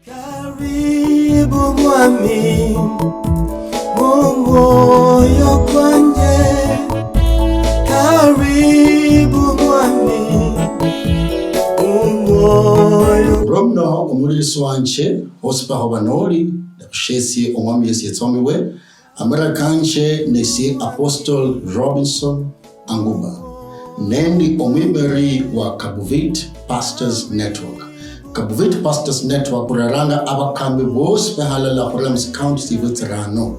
Karibu mwami moyo kwanje, karibu mwami moyo Romno omuliri swanje hospa hobanoli shesi omwami Yesu yetsomiwe amara kanche nesi Apostle Robinson Anguba nendi omwimeri wa Kabuvit Pastors Network. Kabuvit Pastors Network kuraranga abakambi bose behalala Orleans County Sivutrano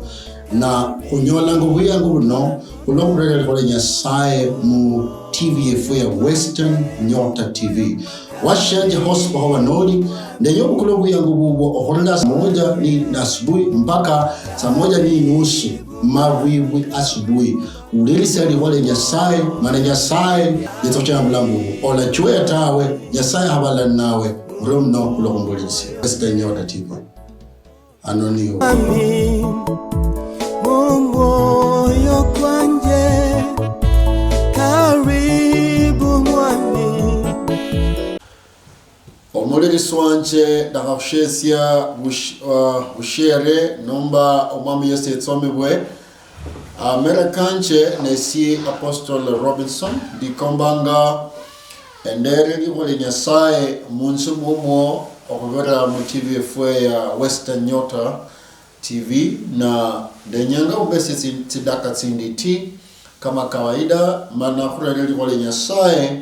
na kunyola ngubuya nguno ulokurele kole nyasaye mu TV ya Western Nyota TV washanje hospa hawanoli ndenyo kulobu yangu bubo ohola moja ni asubuhi mpaka saa moja ni nusu mawiwi asubuhi ulili sali wale nyasaye mana nyasaye yetocha mlangu ola chwe tawe nyasaye habala nawe romno kulombulisi Western Nyota TV anonio moyo kwanje, karibu mwami omuliri swanje ndakafshesia bushere nomba omwami Yesu yetsomibwe amera kanche nesi Apostle Robinson dikombanga endere likole nyasaye munsu mumo okubera mu TV ya Western Nyota TV na denyanga ubesi tidaka tsinditi kama kawaida mana kurele likole nyasaye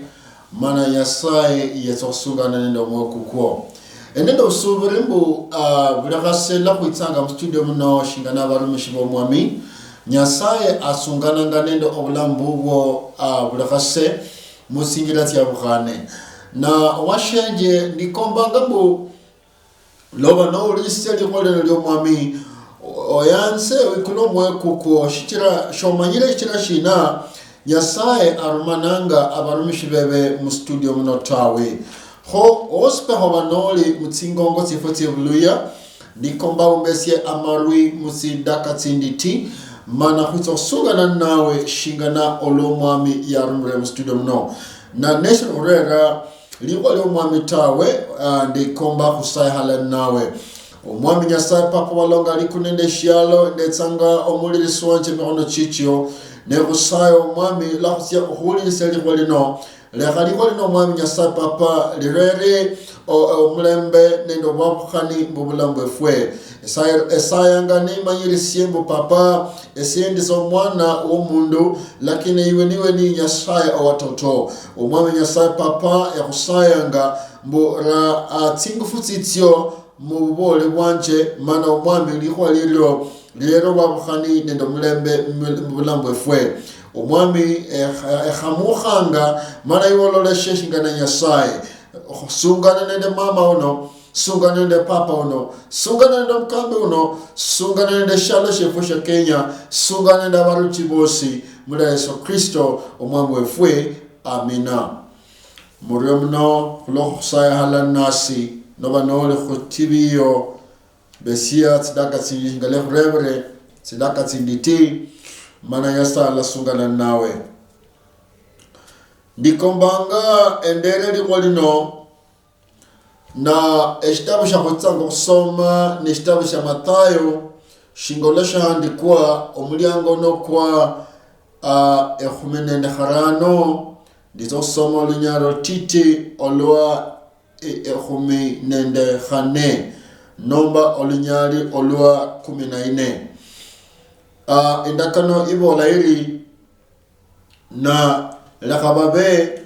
mana nyasaye yetosungana nendo mwokuko enendo usubirimbu vilakasela kuitsanga mstudio mno shingana barumishi bomwami nyasaye asungana nganendo obulambugo vilakase musingira tiyabukhane na washenje ndikombanga bu loba no ulise likolero lyomwami oyanse wikulo mwekuko shitira shomanyire shitira shina nyasaye arumananga abarumishi bebe mu studio muno tawe ho ospe hobanoli mutsingongo tsifoti bluya dikomba umbesie amarui musidaka tsinditi mana khutso sugana nawe shingana olomwami yarumre mu studio muno na nation orera liwa lomwami tawe ndikomba kusai hala nawe omwami nyasaye papa walonga likunende shialo ndetsanga omuliri swanje mehono chichio nebusayo mwami lakhsia khuli seli kolino le khali kolino mwami nyasaye papa lirere omulembe nendo babukhani mbubulambo efwe esaya ngani manyiri siembo papa esiendi so mwana wo mundu lakini iwe niwe ni nyasaye owatoto omwami nyasaye papa yakusayanga mbora atingufutitio mubole bwanje mana omwami likhwa lilo lero babukhani nendo mulembe mubulambo efwe omwami ekhamukhanga mana iwolole sheshingana nyasaye sungana nende mama uno sungana nende papa uno sungana nende mkambi uno sungana nende shalo shefusha Kenya sungana nende abaruchi bosi mula Yesu Kristo omwami efwe amina muremno khulosaya halanasi noba nole khutibiyo besia tsidaka tsingale rebre tsidaka tsinditi mana yasa la sungana nawe ndikombanga endere likolino na ekitabu sha kutsanga kusoma ni ekitabu sha Matayo shingola shahandikwa omulyango no kwa 15 ndizosoma olunyalo titi olwa 14 nomba olunyali olwa 14 indakano ibola ili na lakababe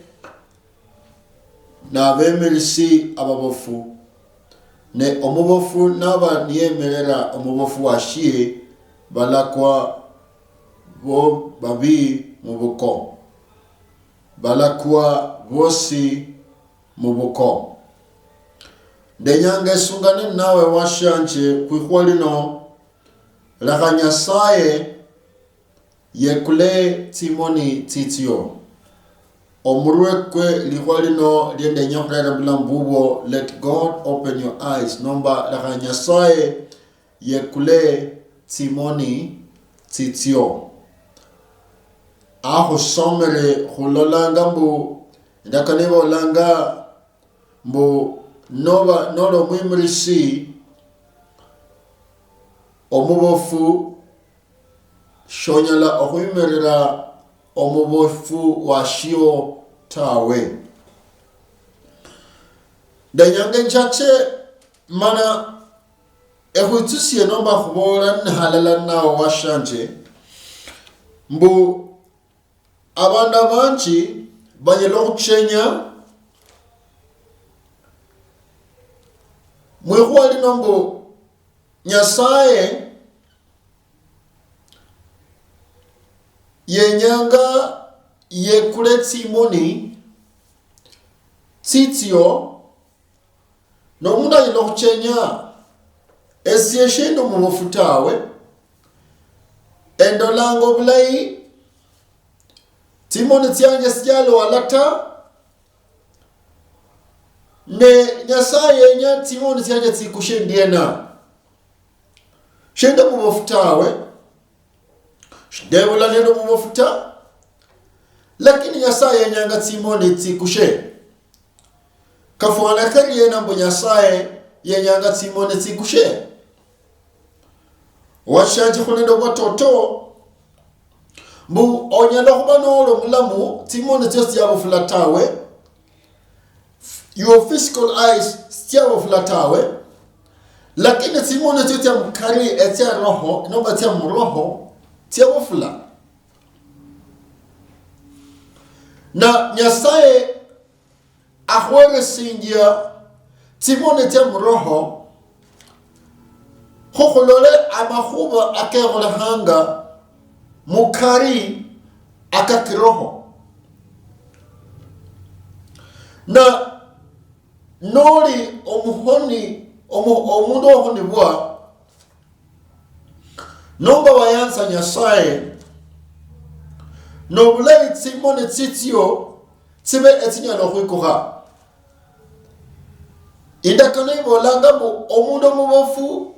na bemelisi ababofu ne omubofu naba niyemerera omubofu washie balakwa bo babi mubuko balakwa bosi mubuko ndenyange sungane nawe washanje kwikhwalino laka nyasaye yekule timoni titio omurwekwe likhwalino liende nyakurera bulambubo let God open your eyes nomba laka nyasaye yekule timoni titio aho somere khulolanga mbu ndakanebo langa mbu nolo mwimrisi omubofu shonyala okwimerera omubofu washio tawe. Danyange nchache mana ehutusiye nomba khubora nhalala nawo washanje mbu abanda banchi banyelo kuchenya mwikhwali nombo Nyasaye yenyanga yekule tsimoni tsitio no munda yelo kuchenya esiyeshendo mubufutawe endolango bulai timoni tsianje sijalo walata ne Nyasaye nya timoni tsianje tsikushendiena shendo mubufutawe shidebula nendo mubufuta lakini Nyasaye nyanga timoni tsikushe kafwana kaliena mbu Nyasaye yenyanga timoni tsikushe washanje khunendo batoto mbu onyalo kubanolo mulamu timoni tsi yabufulatawe your physical eyes siyabufulatawe lakini timoni tsi yamkari etya roho nomba tya muroho tiyabufula na Nyasaye akhwere singia timoni tya muroho khokhulole amakhuba akegola hanga mukari akakiroho na noli omuhoni omundu ohonibwa nomba wayansa Nyasaye nobulai tsimoni tsitio tsibe etinyala khwikukha indakano ibolanga mbu omundu omubofu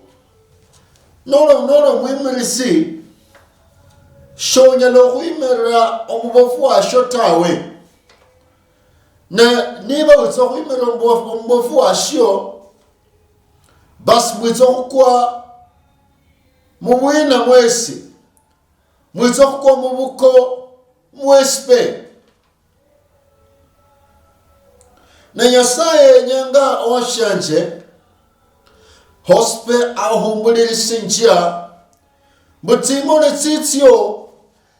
nolo mwimirisi shonyala khwimerera omubofu washo tawe na niba witsa khwimerera omubofu washo basi mwitsa khukwa mubwina mwesi mwitsa khukwa mubuko mwesipe na Nyasaye nyanga washanje hospe ahumbulirisi njia mutimoni tsitio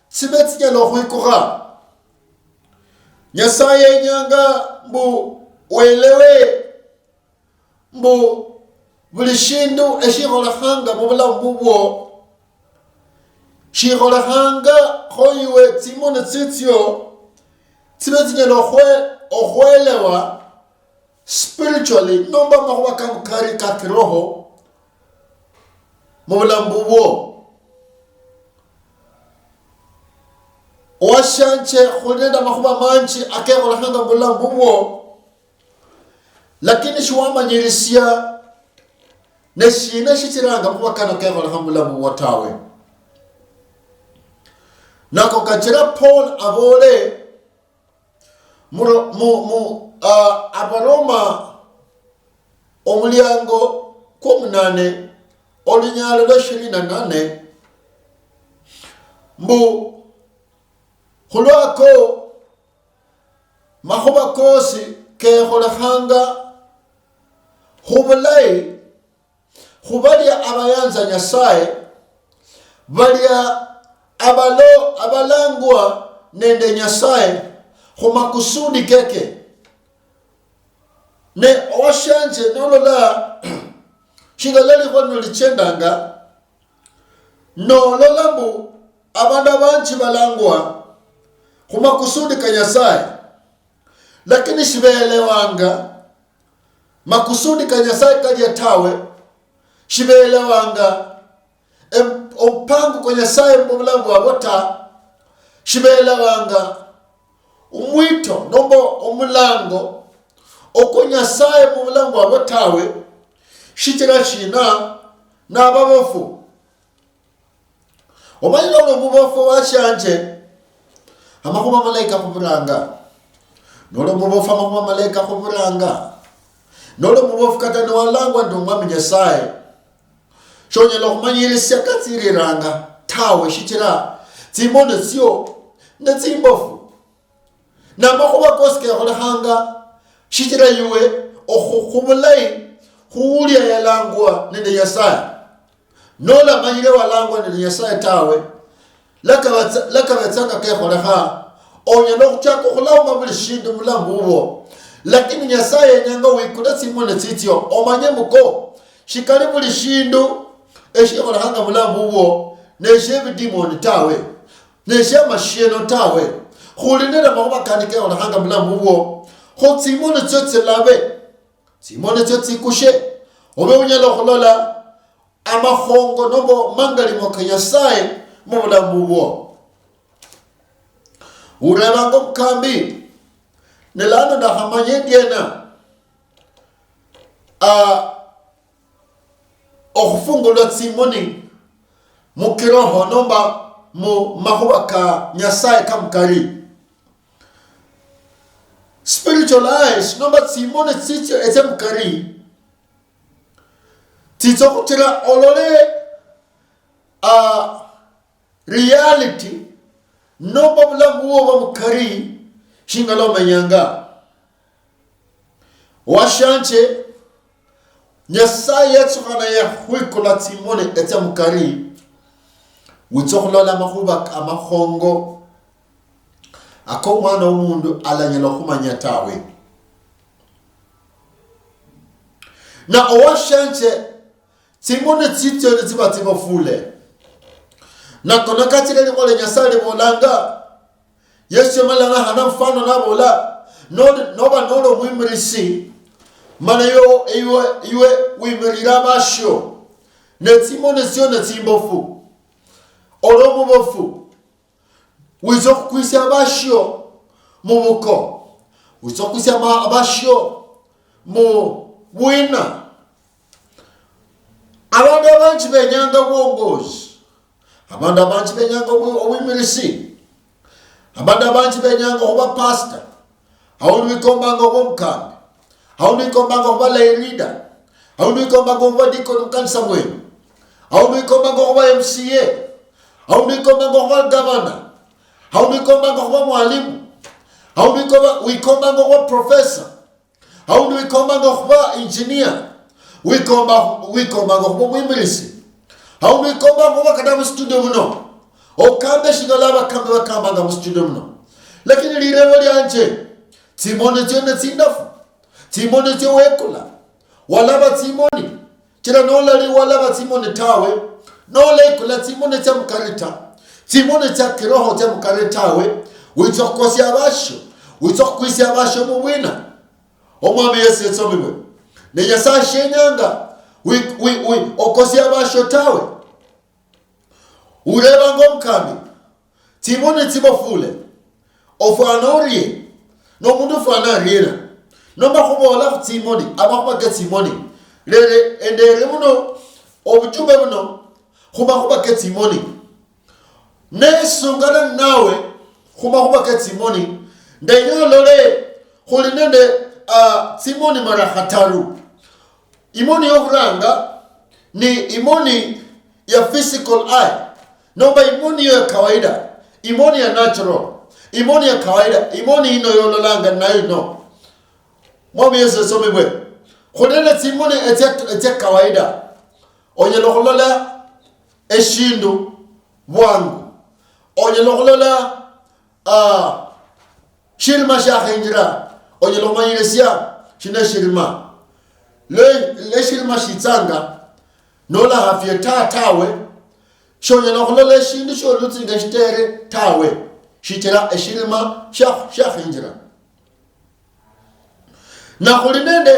tsibetsinyala khwikukha Nyasaye nyanga mbu welewe mbu buli shindu eshikholahanga mubulamu bubwo shikholahanga khoiwe timoni tsitio tsibetsinyala okhwelewa spiritually nomba makhuba kamukari kakiroho mubulamu bubwo washanje khunenda makhuba manchi akekholahanga mubulamu bubwo lakini shiwamanyirisia neshina shichiranga makhuba kano kekholahanga mubulamu bubwo tawe nako kachira Paul abole Abaroma omulyango 18 olunyalo lwa 28 mbu khulwako makhuba kosi kekholahanga khubulai khubalya abayanza Nyasaye balya abalangwa nende Nyasaye khumakusudi keke ne oshanje nolola shigalali kwa nolichendanga nolola mbu abanda banchi balangwa khumakusudi ka Nyasaye lakini shibelewanga makusudi ka Nyasaye kalya tawe shibelewanga ompangu kwa Nyasaye mbulamu wabota shibelewanga umwito nombo omulango oko Nyasaye mbulamu wabotawe shichira shina nababofu omanyira omubofu washanje amakhuba malaika khubulanga nolo mubofu amakhuba malaika khubulanga nolo mubofu kata ni walangwa ndi umwami Nyasaye shonyela kumanyirisia katsiriranga tawe shichira tsimone sio netsimbofu na makuba koske yakolehanga shichira yuwe okhumulai khuulia yalangwa nende Nyasaye nola manyire walangwa nende Nyasaye tawe lakabatsanga kekholeha onyala khuchaka khulauma buli shindu mulambu ubo lakini Nyasaye nyanga wikula tsimone tsityo omanye muko shikali buli shindu eshikholehanga mulambu ubo neshebidimoni tawe neshamasheno tawe khulinela makhuba kandi kekholehanga mulambu ubo kho tsimone tsyo tsilabe tsimone tsyo tsikushe obe unyala khulola amakhongo nombo mangalimo ka Nyasaye mubulamu bwo urebango mkambi nelano ndakhamanye ndiena okhufungulwa tsimoni mukiroho nomba mu makhuba ka Nyasaye kamukali spiritual eyes nomba tsimoni tsityo etsemukali titsokutira olole reality nomba bulamu bwo mukari shingalo manyanga washanche Nyasaye yatsukana ya khwikola tsimone etsemukari witsokhlola makhuba amakhongo ako mwana womundu alanyela khumanya tawe na owashanche tsimone tsityo tsiba tsibafule na kona katile likole Nyasaye libolanga Yesu malanga hana mfano nabola noba nolo mwimirisi mana yo iwe wimirira basho netsimone sio netsimbofu olomu bofu wizokukwisa basho mubuko wizokukwisa abasho mu wina abantu abanji benyanga bwongozi abantu abanji benyanga owimirisi abantu abanji benyanga oba pastor awundi bikombanga omukandi awundi bikombanga oba lay leader awundi bikombanga oba deacon mukanisa mwenu awundi bikombanga oba MCA awundi bikombanga oba governor awundi bikombanga oba mwalimu awundi bikombanga oba professor awundi bikombanga oba engineer wikombanga oba mwimirisi awundi bikombanga oba kata mu studio muno okambe shingala bakambe bakambanga mu studio muno lakini lirebo lyanje tsimone tsone tsindafu tsimone tsyo wekula walaba tsimoni kila nolali walaba tsimone tawe nolekula tsimone tsya mukarita tsimone tsya kiroho tsya mukarita tawe witsokosia abasho witsokwisia abasho mu bwina omwami Yesu etsomibwe ne Nyasaye shenyanga okosia abasho tawe urebango mkambi tsimone tsibofule ofanorie no mundu fana riena no makhubola khutsimoni amakhuba ke tsimoni lere endere muno obuchube buno khumakhuba ke tsimoni nesungana nawe khumakhuba ke tsimoni ndeyolole khuli nende tsimoni mara khataru imoni yokuranga ni imoni ya physical eye nomba imoni ya kawaida imoni ya natural imoni ya kawaida imoni ino yololanga nayo no mwami Yesu somebwe khonene tsimoni etya kawaida onyelo kholola eshindu bwangu onyelo kholola shilma shakhinjira onyelo manyirisia shine shilma le shilma shitsanga nola hafye tawe shonyelo kholola eshindu sholutsinga shitere tawe shitira eshilima shakhinjira na khulinende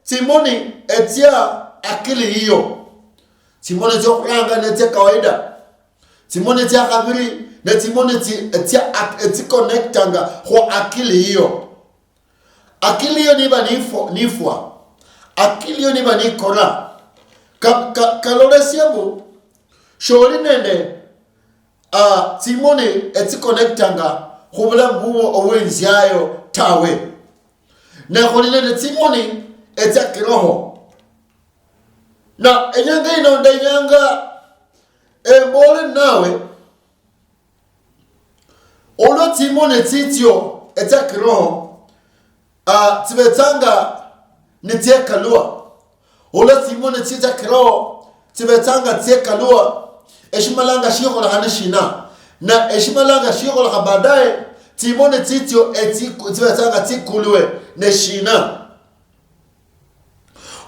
tsimoni etya akili hiyo tsimoni tsokuranga netya kawaida tsimoni tya khabiri ne tsimoni etsi-connectanga khu akili hiyo niba nifwa akili hiyo niba nikora kalolesiemu sholi nende tsimoni etsi-connectanga khubulamu bubwo obwenzyayo tawe nekhuli nende tsimoni etya kiroho. Na enyanga ino ndenyanga embole nawe olo timone tityo etya kiroho tibetanga nitie kalua. Olo timone titya kiroho tibetanga tie kalua eshimalanga shikola hanishina na eshimalanga shikola habadaye timone tityo tibetanga tikulwe neshina.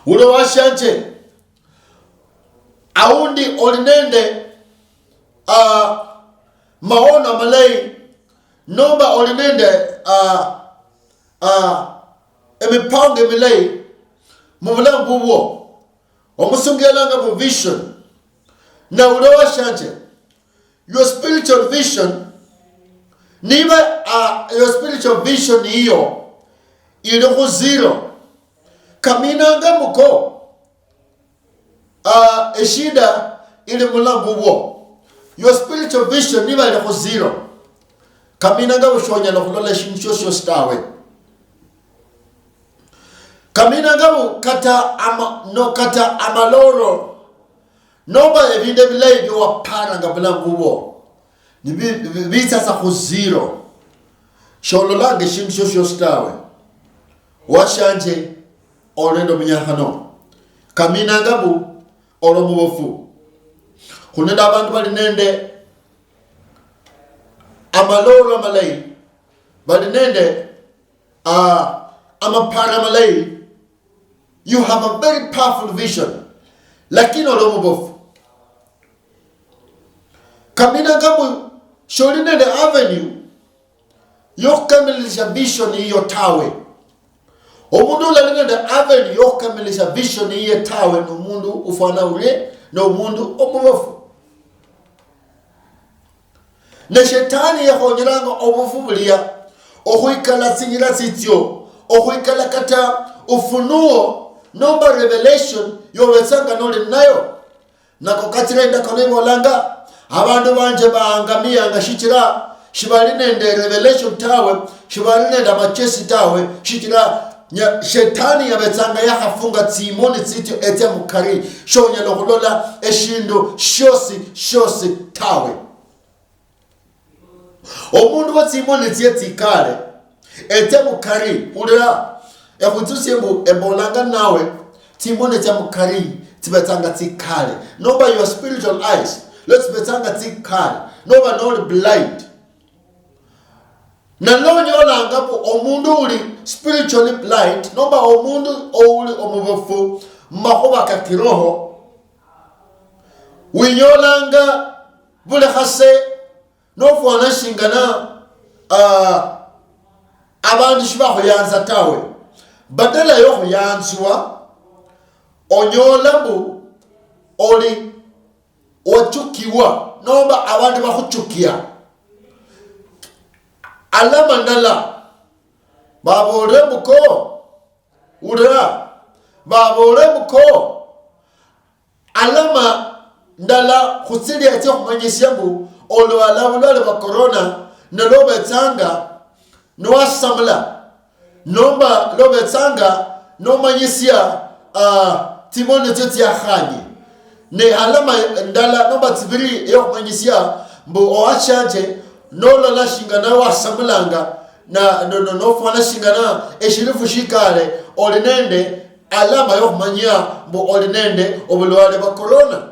Ulo washanje aundi olinende maona malay nomba olinende emipange milay mubula bubo omusungelanga bu vision na ulo washanje your spiritual vision niba your spiritual vision hiyo iloko zero kaminanga muko eshida ile mulambu wo. Your spiritual vision niba iloko zero kaminanga ushonya lokulola shinshosho stawe kaminanga kata amaloro noba evinde bilay wa paranga mulambu wo ni bita sa ko zero shololange shinshosho stawe washanje orendo mnyahano kaminanga bu oromubofu kunenda abantu bali nende amaloro malay bali nende amapara malay. You have a very powerful vision lakini oromubofu kaminanga bu sholi nende avenue yokamilisha vision hiyo tawe. Omundu ulalingende avenue yokamilisha vision hiyo tawe n'omundu ufana ule n'omundu omubofu. Ne shetani yahonyeranga obufu bulia okuikala singira sityo okuikala kata ufunuo nomba revelation yowetsanga noli nayo nako katirenda kolebolanga abandu banje baangamia ngashikira shibali nende revelation tawe shibali nende machesi tawe shikira shetani yabetsanga yahafunga timoni tsityo etya mukari shonya lokulola eshindo shosi tawe. Omundu wa timoni tietikale etya mukari ulera yakutusi ebolanga nawe timoni etya mukari tibetanga tikale noba your spiritual eyes let's betanga tikale noba not blind na nonyolanga po omundu uli spiritually blind noba omundu uli omubofu mahoba kakiroho winyolanga bule khase nofwana shingana abantu shibaho yanza tawe badala yo yanzwa onyola bu oli ochukiwa noba abantu bakuchukia alama ndala babore buko ura babore buko alama ndala khusidi ati kumanyishambu olo alawulale ba corona na lobetsanga no asamla nomba lobetsanga no manyisia timone tete ya khani ne alama ndala nomba tibiri yo kumanyisia mbo oachanje nolo la shingana wa samlanga na no fana shingana eshirifu shikale olinende alama yo kumanyia mbo olinende obulwale ba corona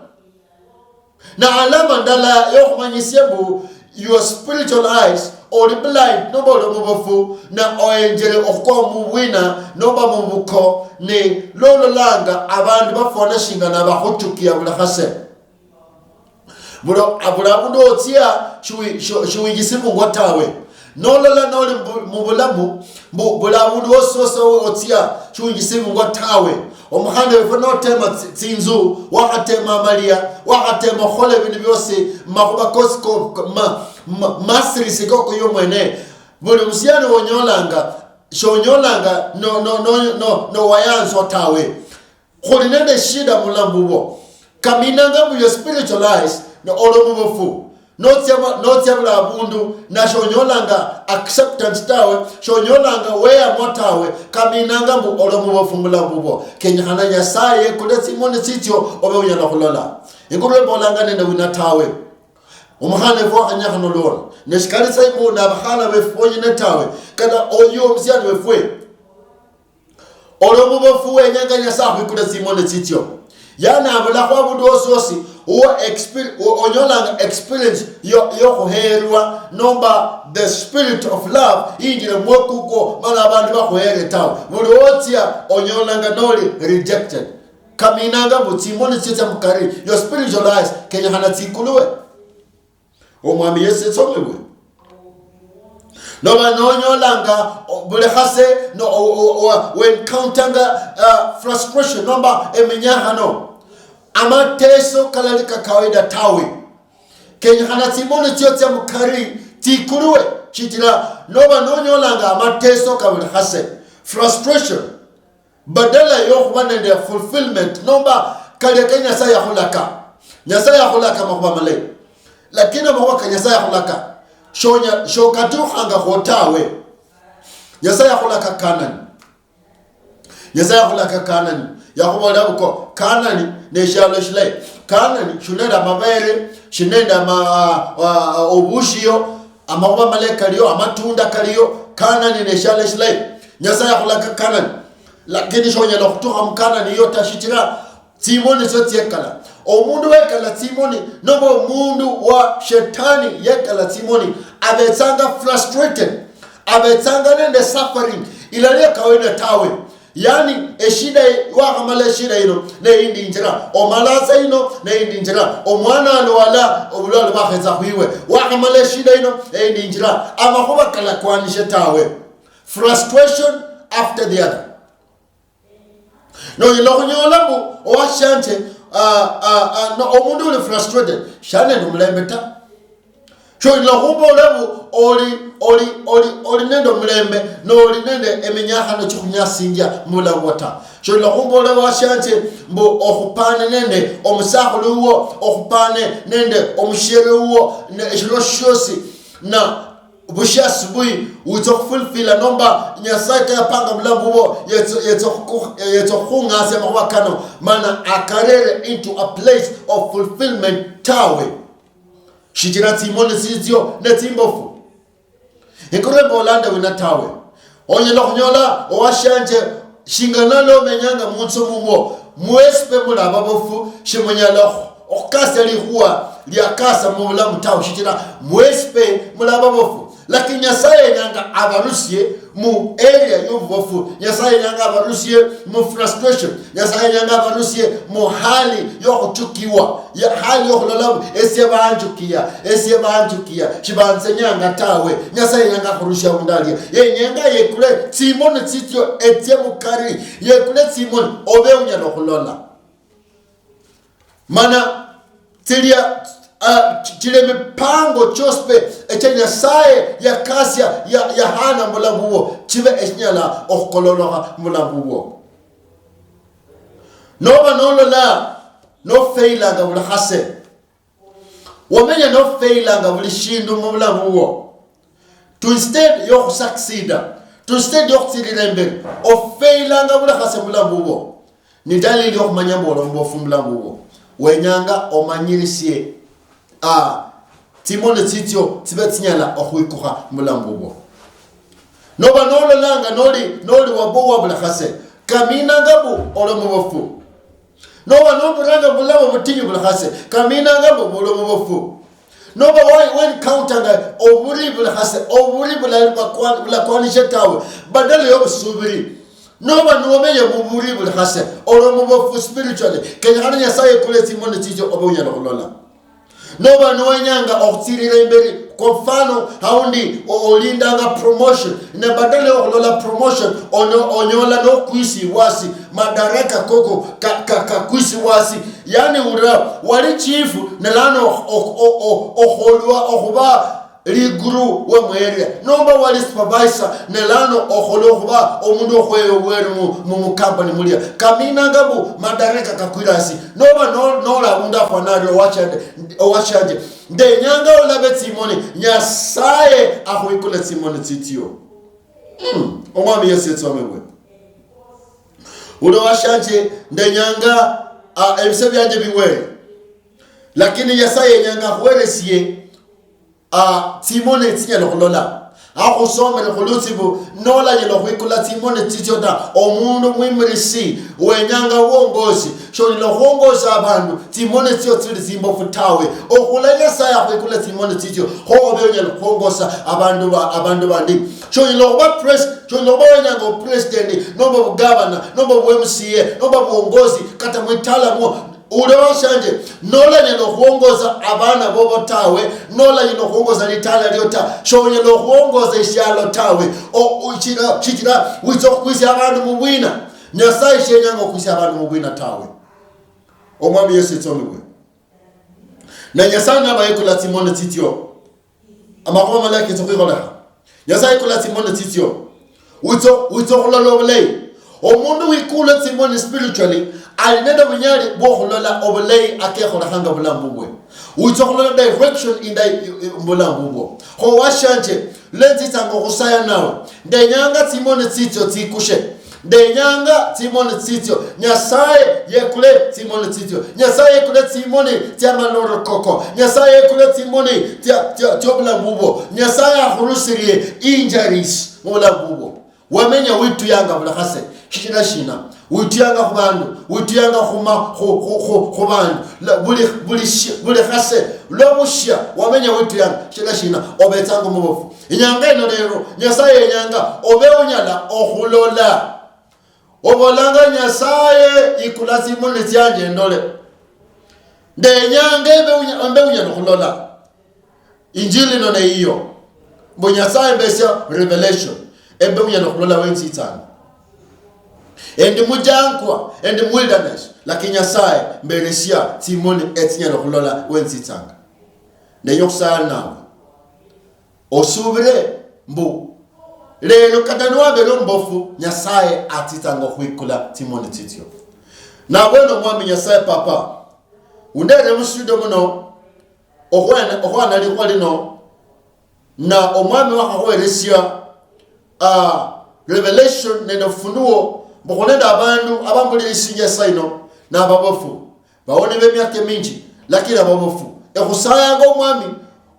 na alama ndala yo kumanyisia mbo your spiritual eyes or blind no bodo mubofu na oenjele okwa muwina no ba mubuko ne lolo langa abantu bafona shingana bahuchukia bulahase bulo abulabundo otia shui gisimu ngotawe nolola noli mubulamu bulabundo ososo otia shui gisimu ngotawe omuhande wefono tema tsinzu wakatema malia wakatema khole bintu byose makuba kosko masri sikoko yomwene buli musiani wonyolanga shonyolanga no wayanzo tawe kholinende shida mulambubo kaminanga mu your spiritual eyes no olomubofu notyabula abundu na shonyolanga acceptance tawe shonyolanga weya motawe kaminanga mbu olomubofu mulambubo kenyahana nyasaye kule simoni sityo obe unyala kulola ikurwe bolanga nende wina tawe umuhane vo anyaka nolona neshikali saibo na bahala befonye netawe kada oyo msiani befwe olomubofu wenyanga nyasaye kule simoni sityo yana abula kwa bundu ososi onyolanga experience yo kuherwa nomba the spirit of love injile mwokuko mana abantu bakuhere tawe buli otia onyolanga noli rejected kaminanga mutimoni tita mukari your spiritual eyes kenya hana tikuluwe omwami Yesu etsomebwe noba nonyolanga buli khase when countanga frustration nomba eminyahano amateso kalalika kawaida tawe kenya hana timoni tita mukari tikuluwe chitira noba nonyolanga amateso kabuli khase frustration badala yo kubanende fulfillment nomba kale kenya sa ya hulaka nyasa ya hulaka makuba malay lakini mawaka nyasa ya hulaka shokatu hanga hotawe nyasa ya hulaka kanani nyasa ya hulaka kanani ya kubola buko kanani ne shalo shlay kanani shunenda mabere shinenda obushio amakuba malay kaliyo amatunda kaliyo kanani ne shalo shlay nyasa ya hulaka kanani lakini shonya lokutuha mkana ni yota shitira timoni sote yekala omundu wekala timoni nobo mundu wa shetani yekala timoni abetanga frustrated abetanga nende suffering ilalia kawaida tawe yani eshida wakamala shida ino ne indi njira omalasa ino ne indi njira omwana alwala obulalo bakheza kwiwe wakamala shida ino ne indi njira amakuba kala kwanisha tawe frustration after the other no yilonyola bu owashante no omundu uli frustrated shane ndumlembeta sho ilohubo lebu oli nendo mlembe no oli nende eminyaka no chukunyasinja mula wata sho ilohubo lebu washante mbu okupane nende omusakulu uwo okupane nende omushere uwo eshilo shosi na busha subuhi utokufulfila nomba nyasaka ya panga mlambu wo yetokhunga sema kwa kano mana akarere into a place of fulfillment tawe shijira timone sizio netimbofu ikure bolanda wina tawe onye lokunyola owashanje shinganalo menyanga munso mumo muespe mula babofu shimonyalo okasa lihuwa liakasa mula mutawe shijira muespe mula babofu lakini nyasaye nyanga abarusiye mu area y'ubufu nyasaye nyanga abarusiye mu frustration nyasaye nyanga abarusiye mu hali yo kutukiwa ya hali yo kulalabu esiye banjukia shibanze nyanga tawe nyasaye nyanga kurusha mundalia ye nyanga yekule timoni tityo etie mukari yekule timoni obe unyalo kulola mana tilia chile mipango chospe echenya sae ya kasia ya hana mulambuwo chive esnyala okololoha mulambuwo noba nolola no failanga bula hase wamenya no failanga buli shindu mulambuwo to instead yo succeed to instead yo tsirirembe o failanga bula hase mulambuwo ni dalili yo manyambo lombofu mulambuwo wenyanga omanyirisie timone tityo tibetinyala okuikuha mulambubo noba nololanga noli wabowa bula khase kamina ngabu olomubofu noba noburanga bulabo butinyi bula khase kamina ngabu olomubofu noba when countanga oburi bula khase oburi bula kwanisha tawe badala yo subiri noba nuomeye buburi bula khase olomubofu spiritually kenyana nyasaye kule timone tityo obunyala kulola noba nuanyanga okutirira imberi kwa mfano haundi olindanga promotion ne badala okulola promotion onyola no kwisi wasi madaraka koko kwisi wasi yani ura wali chief nelano okholwa okuba liguru we mwere nomba wali supervisor nelano okholokhba omundu okhweyo were mu company mulia kamina ngabu madareka kakwirasi noba nola unda fanari owachanje de nyanga olabe timoni nyasaye akhwikule timoni titio omwami Yesu etsomewe ulo washanje de nyanga ebisebyaje biwere lakini nyasaye nyanga khweresie timone tinya lokulola akusoma lokulutibu nola yelokuyikula timone titota omundu mwimirisi wenyanga wongozi shoni lokongoza abantu timone tio tiri timbo futawe okulanya saya kuyikula timone titio hobe lokongoza abantu bandi shoni lokwa press shoni lokwa wenyanga president nomba governor nomba MCA nomba wongozi kata mwitala mo ulewa shanje nola nyelo kuongoza abana bobo tawe nola nyelo kuongoza litala liota show nyelo kuongoza ishalo tawe o chitira wizo kwisi abantu mubwina nyasaye shenyango kwisi abantu mubwina tawe omwami Yesu itomiwe na nyasaye nabayekula timone titio amakoma malaki tokikola nyasaye kula timone titio wizo kulolobele omundu wikula timone spiritually alinenda munyali bokholola obulay akekhola hanga bulambubwe utokhola direction in bulambubwo kho washanje lenzitsa ngokusaya nawe ndenyanga timone tsitso tsikushe ndenyanga timone tsitso nyasaye yekule timone tsitso nyasaye yekule timone tyamaloro koko nyasaye yekule timone tyobulambubo nyasaye akhurusirie injuries bulambubwo wamenya witu yanga bulakhase shina utiyanga kubandu utiyanga kubandu buli khase lobushya wamenya utiyanga shina obetsango mubofu inyanga ino lero nyasaye nyanga obeunyala okhulola obolanga nyasaye ikulasi mone tyanje ndole ndenyanga ebeunyala okhulola injili none iyo bo nyasaye besya revelation ebeunyala okhulola wensitsana endi mujankwa endi wilderness lakini nyasaye mberesia timoni etinya lokulola wensitsanga ndeyokusala nawe osubire mbu lelo katanwa belo mbofu nyasaye atitsanga okhwikula timoni titio na bweno mwami nyasaye papa undere mustudio muno okhwana likhwa lino na omwami wakhakhweresia revelation nende funuo Bokolenda abantu abambulira isinja saino na babofu baone bemyaka mingi lakini ababofu ekusaya ngo mwami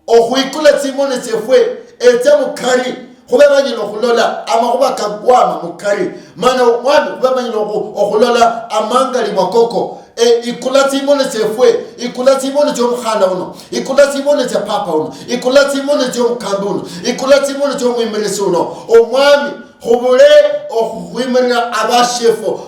okhwikula timone tsefwe ete mukari khube banyino khulola amakuba kagwama mukari mana mwami khube banyino okhulola amangali makoko ikula timone tsefwe ikula timone tyo mkhanda uno ikula timone tya papa uno ikula timone tyo mkambi uno ikula timone tyo mwimirisi uno omwami khubule okhwimira abashefo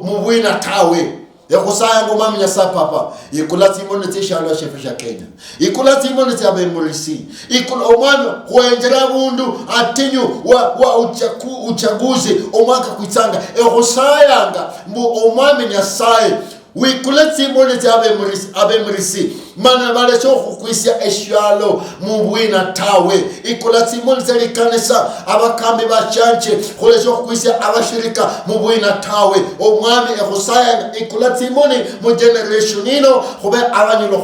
mubwina tawe yakusaya ngomami nyasa papa ikula timone tishalo shefo sha Kenya ikula timone tyabemurisi ikula omwami kwenjera bundu atinyu wa uchaguzi omwaka kwitsanga ekhusayanga mbu omwami nyasaye wikule timone tyabemurisi mana bale chokhukwisia eshalo mubwina tawe ikula timone tyalikanisa abakambi bachanche khole chokhukwisia abashirika mubwina tawe omwami ekhusaya ikula timone mu generation ino khube abanyilo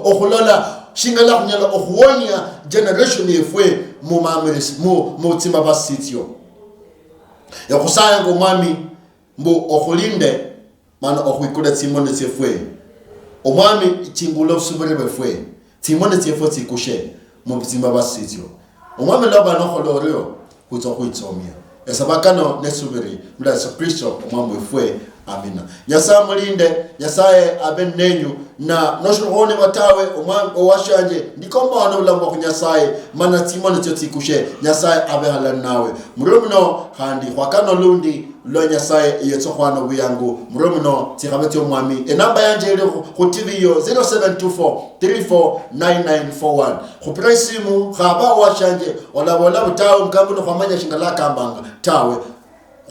okhulola shingala khunyala okhuwonya generation yefwe mu mamirisi mu tima basitio ekhusaya ngomwami mbu okhulinde mana okhwikula timone tyefwe omwami chingulo subere befwe timone tyefwe tikushe mu bitima basitio omwami loba no kholorio kutsokhwitsomya esabakano nesubere mla Kristo omwami wefwe amina nyasaye mulinde nyasaye abenenyu na noshone batawe omwami owashanje ndikomba wana ulamba ku nyasaye mana timone tikushe nyasaye abehala nawe murumno handi khwakano lundi lo nyasaye yetsokhwana buyangu murumno tikhabetyo omwami enamba yanje ile ku TV yo 0724349941 khupresimu khaba washanje olabola butawe mkambu no khwamanya shingala kambanga tawe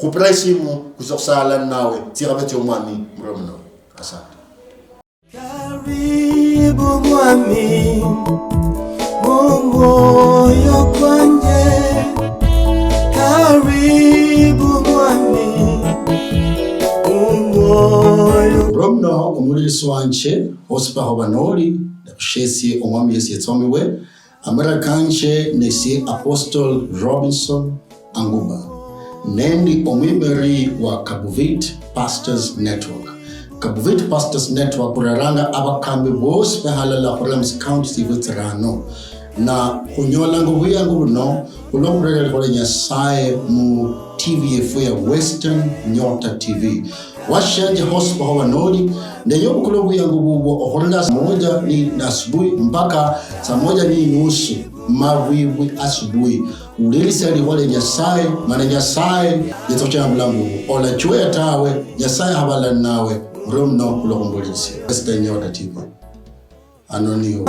khupresimu kuzokusala nawe tikhabetyo omwami murumno asante karibu mwami moyo kwanje, karibu mwami, moyo. Romno umulisi wanje hosipaho banoli ndakushesi omwami Yesu yatsomiwe amara kanje nesi Apostle Robinson Anguba nendi omwimeri wa Kabuvit Pastors Network. Kabuvit Pastors Network kuraranga abakambi bose behalala Horlems County Sivutsirano na kunyola ngubuya ngubuno ulokurele kole Nyasaye mu TV efu ya Western Nyota TV washanje hospa hawa nodi ndenyo kulobu ya ngububo ohorla moja ni asubuhi mpaka saa moja ni nusu mawiwi asubuhi ulilisi aliwale Nyasaye mana Nyasaye yetocha mbulangu ola chwe tawe Nyasaye habala nawe Romno kulokumbulisi Western Nyota TV anoniyo.